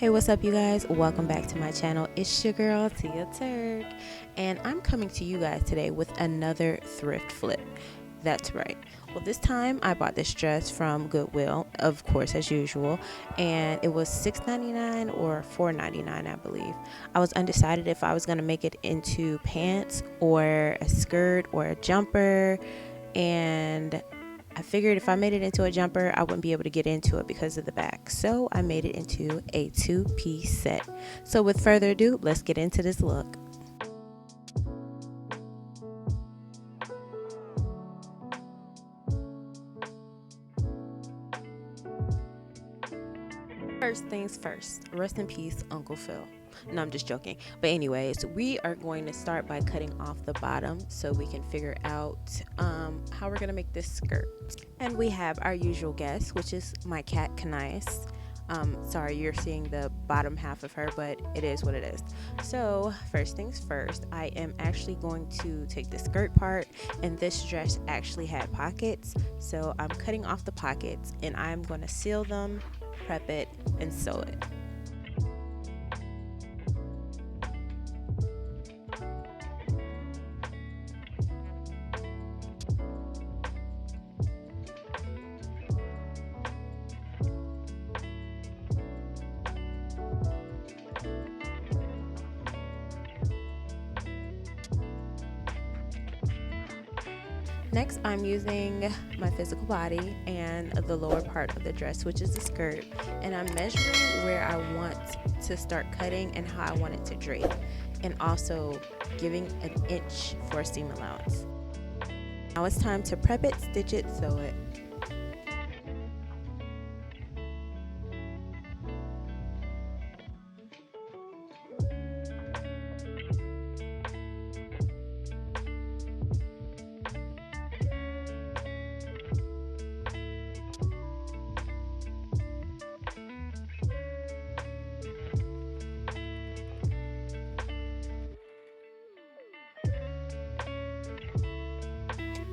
Hey, what's up, you guys? Welcome back to my channel. It's your girl Tia Turk, and I'm coming to you guys today with another thrift flip. That's right. Well, this time I bought this dress from Goodwill, of course, as usual, and it was $6.99 or $4.99, I believe. I was undecided if I was going to make it into pants or a skirt or a jumper, and I figured if I made it into a jumper, I wouldn't be able to get into it because of the back. So I made it into a two-piece set. So with further ado, let's get into this look. First things first, rest in peace, Uncle Phil. No, I'm just joking. But anyways, we are going to start by cutting off the bottom so we can figure out how we're going to make this skirt. And we have our usual guest, which is my cat, Kanais. Sorry, you're seeing the bottom half of her, but it is what it is. So first things first, I am actually going to take the skirt part, and this dress actually had pockets. So I'm cutting off the pockets, and I'm going to seal them, prep it, and sew it. Next, I'm using my physical body and the lower part of the dress, which is the skirt, and I'm measuring where I want to start cutting and how I want it to drape, and also giving an inch for a seam allowance. Now it's time to prep it, stitch it, sew it.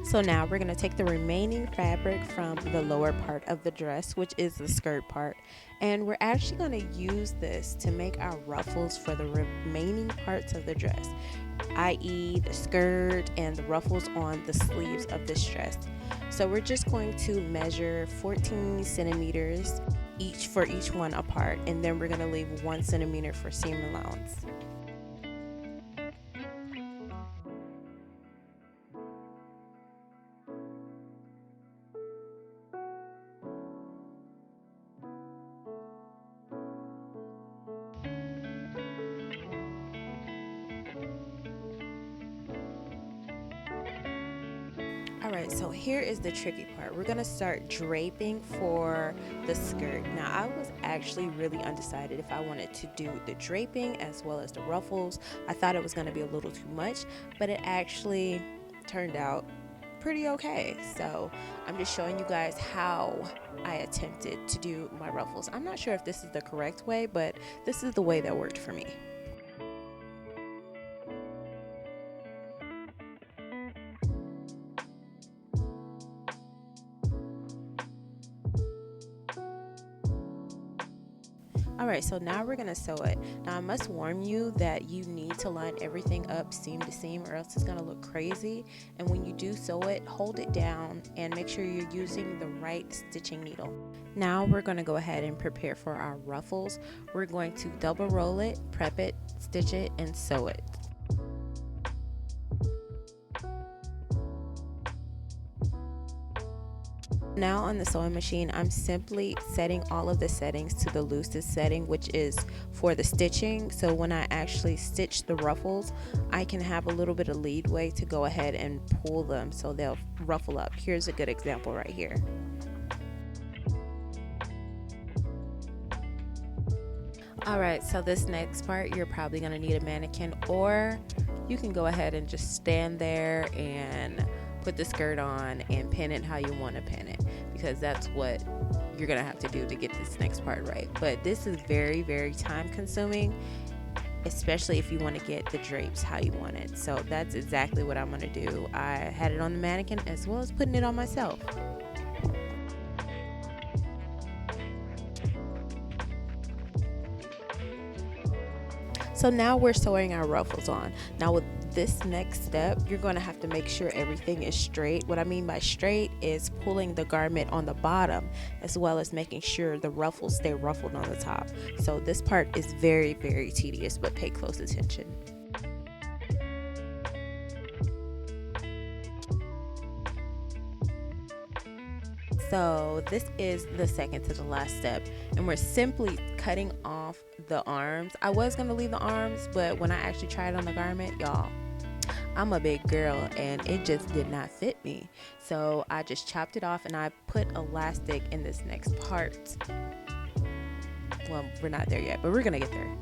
So now we're going to take the remaining fabric from the lower part of the dress, which is the skirt part, and we're actually going to use this to make our ruffles for the remaining parts of the dress, i.e. the skirt and the ruffles on the sleeves of this dress. So we're just going to measure 14 centimeters each for each one apart, and then we're going to leave 1 centimeter for seam allowance. Alright, so here is the tricky part. We're going to start draping for the skirt. Now, I was actually really undecided if I wanted to do the draping as well as the ruffles. I thought it was going to be a little too much, but it actually turned out pretty okay. So I'm just showing you guys how I attempted to do my ruffles. I'm not sure if this is the correct way, but this is the way that worked for me. Alright, so now we're going to sew it. Now I must warn you that you need to line everything up seam to seam or else it's going to look crazy. And when you do sew it, hold it down and make sure you're using the right stitching needle. Now we're going to go ahead and prepare for our ruffles. We're going to double roll it, prep it, stitch it, and sew it. Now on the sewing machine, I'm simply setting all of the settings to the loosest setting, which is for the stitching. So when I actually stitch the ruffles, I can have a little bit of leadway to go ahead and pull them so they'll ruffle up. Here's a good example right here. Alright, so this next part, you're probably going to need a mannequin, or you can go ahead and just stand there and put the skirt on and pin it how you want to pin it, because that's what you're gonna have to do to get this next part right. But this is very, very time consuming, especially if you want to get the drapes how you want it. So that's exactly what I'm gonna do. I had it on the mannequin as well as putting it on myself. So now we're sewing our ruffles on. Now with this next step, you're going to have to make sure everything is straight. What I mean by straight is pulling the garment on the bottom as well as making sure the ruffles stay ruffled on the top. So this part is very, very tedious, but pay close attention. So this is the second to the last step, and we're simply cutting off the arms. I was going to leave the arms, but when I actually tried on the garment, y'all, I'm a big girl and it just did not fit me. So I just chopped it off and I put elastic in this next part. Well, we're not there yet, but we're going to get there.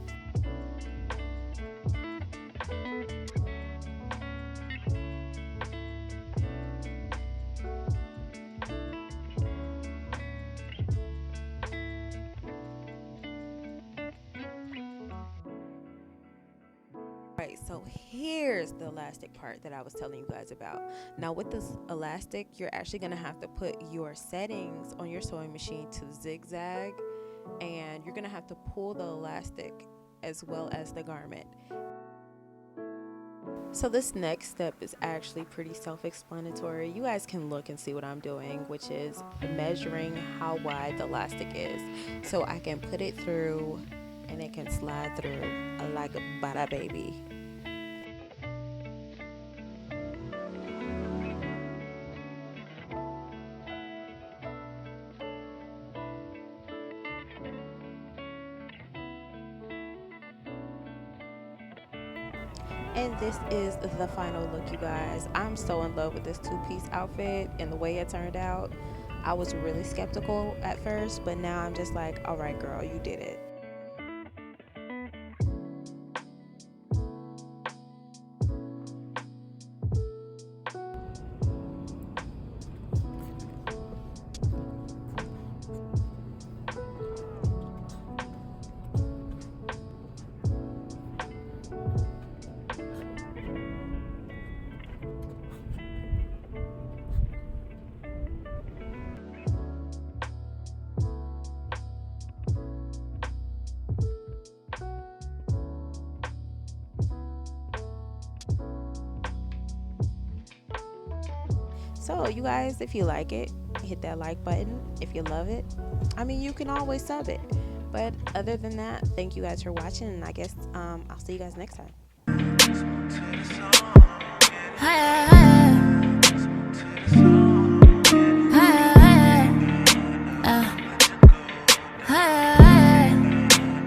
Right, so here's the elastic part that I was telling you guys about. Now with this elastic, you're actually going to have to put your settings on your sewing machine to zigzag, and you're going to have to pull the elastic as well as the garment. So this next step is actually pretty self-explanatory. You guys can look and see what I'm doing, which is measuring how wide the elastic is so I can put it through and it can slide through like a bada baby. And this is the final look, you guys. I'm so in love with this two-piece outfit and the way it turned out. I was really skeptical at first, but now I'm just like, all right, girl, you did it. So you guys, if you like it, hit that like button. If you love it, I mean, you can always sub it. But other than that, thank you guys for watching, and I guess I'll see you guys next time.